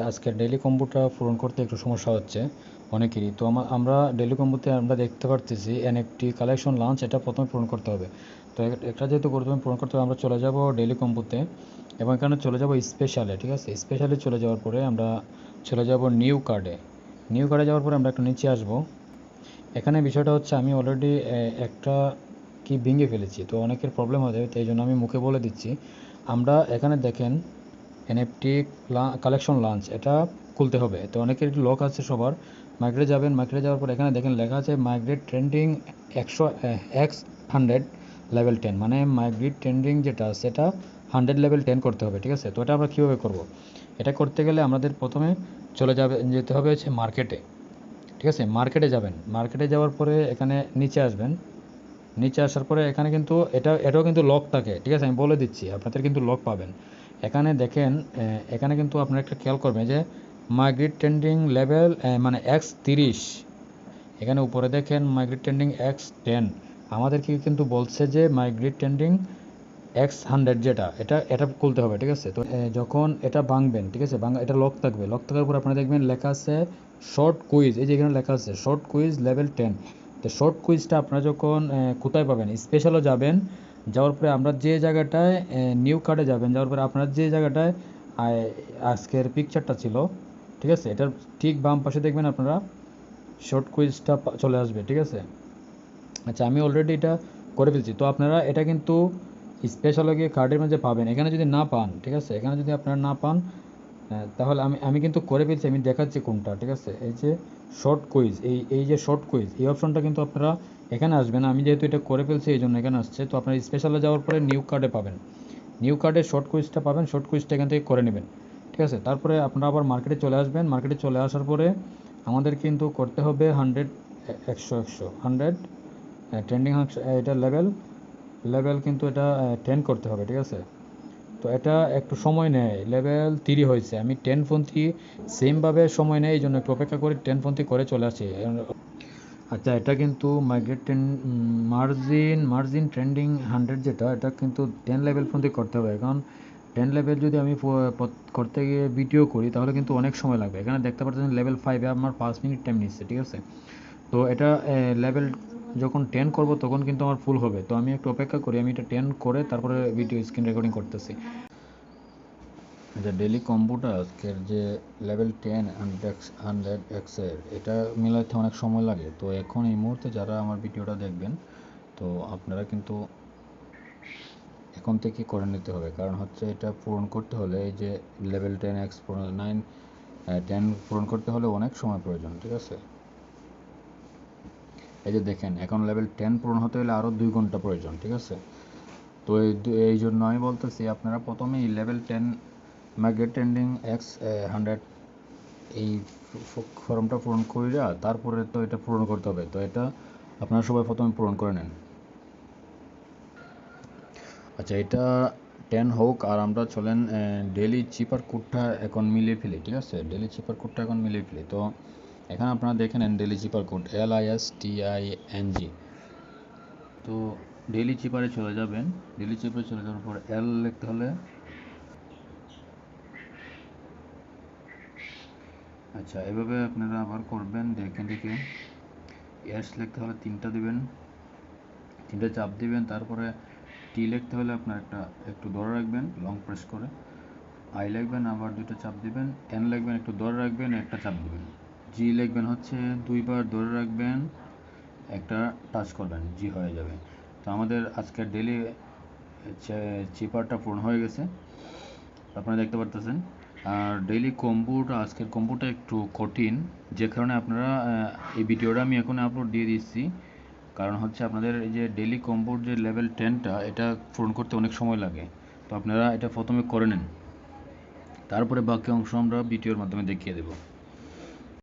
আজকে ডেইলি কম্বোটা পূরণ করতে একটু সমস্যা হচ্ছে অনেকেরই। তো আমরা ডেইলি কম্বোতে আমরা দেখতে পারতেছি এনএফটি কালেকশন লাঞ্চ, এটা প্রথমে পূরণ করতে হবে। তো এটা যেহেতু প্রথমে পূরণ করতে হবে, আমরা চলে যাব ডেইলি কম্বোতে এবং এখানে চলে যাব স্পেশালে। ঠিক আছে, স্পেশালে চলে যাওয়ার পরে আমরা চলে যাব নিউ কার্ডে। নিউ কার্ডে যাওয়ার পরে আমরা একটু নিচে আসব। এখানে বিষয়টা হচ্ছে আমি অলরেডি একটা কি ভেঙে ফেলেছি, তো অনেকের প্রবলেম হয়ে যাবে, তো এই জন্য আমি মুখে বলে দিচ্ছি। আমরা এখানে দেখেন এনএফটি কালেকশন লাঞ্চ, এটা খুলতে হবে। তো অনেকের লক আছে সবার। মাইগ্রেট যাবেন, মাইগ্রেট যাওয়ার পর এখানে দেখেন লেখা আছে মাইগ্রেট ট্রেন্ডিং 100 লেভেল 10, মানে মাইগ্রেট ট্রেন্ডিং যেটা সেটা 100 লেভেল 10 করতে হবে। ঠিক আছে, তো এটা আমরা কীভাবে করব? এটা করতে গেলে আমাদের প্রথমে যেতে হবে হচ্ছে মার্কেটে। ঠিক আছে, মার্কেটে যাবেন, মার্কেটে যাওয়ার পরে এখানে নিচে আসবেন। নিচে আসার পরে এখানে কিন্তু এটাও কিন্তু লক থাকে। ঠিক আছে, আমি বলে দিচ্ছি, আপনাদের কিন্তু লক পাবেন। এখানে দেখেন, এখানে কিন্তু আপনারা একটা খেয়াল করবেন যে মাইগ্রেট ট্রেন্ডিং লেভেল মানে X30, এখানে উপরে দেখেন মাইগ্রেট ট্রেন্ডিং X10। আমাদেরকে কিন্তু বলছে যে মাইগ্রেট ট্রেন্ডিং X100 যেটা, এটা খুলতে হবে। ঠিক আছে, তো যখন এটা ভাঙবেন, ঠিক আছে, এটা লক থাকবে। লক থাকার পর আপনারা দেখবেন লেখা আছে শর্ট কুইজ, এই যে এখানে লেখা আছে শর্ট কুইজ লেভেল 10। তো শর্ট কুইজটা আপনারা যখন কোথায় পাবেন, স্পেশালও যাবেন, যাওয়ার পরে আমরা যে জায়গাটায় নিউ কার্ডে যাবেন, যাওয়ার পরে আপনারা যে জায়গাটায় আজকের পিকচারটা ছিল, ঠিক আছে, এটার ঠিক বাম পাশে দেখবেন আপনারা শর্ট কুইজটা চলে আসবে। ঠিক আছে, আচ্ছা আমি অলরেডি এটা করে ফেলছি। তো আপনারা এটা কিন্তু স্পেশাল গিয়ে কার্ডের মধ্যে পাবেন। এখানে যদি না পান, ঠিক আছে, এখানে যদি আপনারা না পান, তাহলে আমি কিন্তু করে ফেলছি, আমি দেখাচ্ছি কোনটা। ঠিক আছে, এই যে শর্ট কুইজ, এই যে শর্ট কুইজ, এই অপশনটা কিন্তু আপনারা এখানে আসবেন। আমি যেহেতু এটা করে ফেলছি এই জন্য এখানে আসছে। তো আপনারা স্পেশালে যাওয়ার পরে নিউ কার্ডে পাবেন, নিউ কার্ডে শর্ট কুইজটা পাবেন, শর্ট কুইজটা এখান থেকে করে নেবেন। ঠিক আছে, তারপরে আপনারা আবার মার্কেটে চলে আসবেন। মার্কেটে চলে আসার পরে আমাদের কিন্তু করতে হবে 100 100 ট্রেন্ডিং, এটা লেভেল কিন্তু এটা 10 করতে হবে। ঠিক আছে, তো এটা একটু সময় নেয়, লেভেল 3 হয়েছে, আমি 10 পন্থী সেমভাবে সময় নেয়, এই জন্য একটু অপেক্ষা করে 10 পন্থী করে চলে আসি। আচ্ছা, এটা কিন্তু মার্জিন ট্রেন্ডিং 100 যেটা, এটা কিন্তু 10 লেভেল পর্যন্ত করতে হবে। কারণ 10 লেভেল যদি আমি করতে গিয়ে ভিডিও করি তাহলে কিন্তু অনেক সময় লাগবে। এখানে দেখতে পাচ্ছেন লেভেল 5-এ আমার 5 মিনিট টাইম নিচ্ছে। ঠিক আছে, তো এটা লেভেল যখন 10 করব তখন কিন্তু আমার ফুল হবে। তো আমি একটু অপেক্ষা করি, আমি এটা 10 করে তারপরে ভিডিও স্ক্রিন রেকর্ডিং করতেছি। আচ্ছা, ডেলি কম্বোটা আজকের যে লেভেল 10 100X-এর, এটা মিলাতে অনেক সময় লাগে। তো এখন এই মুহূর্তে যারা আমার ভিডিওটা দেখবেন, তো আপনারা কিন্তু এখন থেকে করে নিতে হবে। কারণ হচ্ছে এটা পূরণ করতে হলে, এই যে লেভেল 10X 10 পূরণ করতে হলে অনেক সময় প্রয়োজন। ঠিক আছে, এই যে দেখেন এখন লেভেল 10 পূরণ হতে হলে আরও 2 ঘন্টা প্রয়োজন। ঠিক আছে, তো এই জন্য আমি বলতেছি আপনারা প্রথমে এই লেভেল 10 মাইগ্রেট ট্রেন্ডিং X100 এই ফর্মটা পূরণ করিয়া তারপরে তো এটা পূরণ করতে হবে। তো এটা আপনারা সবাই প্রথমে পূরণ করে নেন। আচ্ছা, এটা 10 হোক, আর আমরা চলেন ডেলি চিপার কোডটা এখন মিলিয়ে ফেলি। ঠিক আছে, ডেলি চিপার কোডটা এখন মিলিয়ে ফেলি। তো এখানে আপনারা দেখে নেন ডেলি চিপার কোড LISTING। তো ডেলি চিপারে চলে যাবেন, ডেলি চিপারে চলে যাওয়ার পর এল লিখতে হলে, আচ্ছা এভাবে আপনারা আবার করবেন। দেখে এস লিখতে হলে 3টা দিবেন, 3টে চাপ দিবেন। তারপরে টি লিখতে হলে আপনার একটু ধরে রাখবেন, লং প্রেস করে। আই লিখবেন, আবার 2টা চাপ দিবেন। এন লিখবেন, একটু ধরে রাখবেন, একটা চাপ দিবেন। জি লিখবেন হচ্ছে 2বার ধরে রাখবেন, একটা টাচ করবেন, জি হয়ে যাবে। তো আমাদের আজকের ডেলি চিপারটা পূর্ণ হয়ে গেছে, আপনারা দেখতে পারতেছেন। আর ডেইলি কম্বোটা, আজকের কম্বোটা একটু কঠিন, যে কারণে আপনারা এই ভিডিওটা আমি এখন আপলোড দিয়ে দিচ্ছি। কারণ হচ্ছে আপনাদের এই যে ডেইলি কম্বোর যে লেভেল 10টা, এটা পূরণ করতে অনেক সময় লাগে। তো আপনারা এটা প্রথমে করে নেন, তারপরে বাকি অংশ আমরা ভিডিওর মাধ্যমে দেখিয়ে দেবো।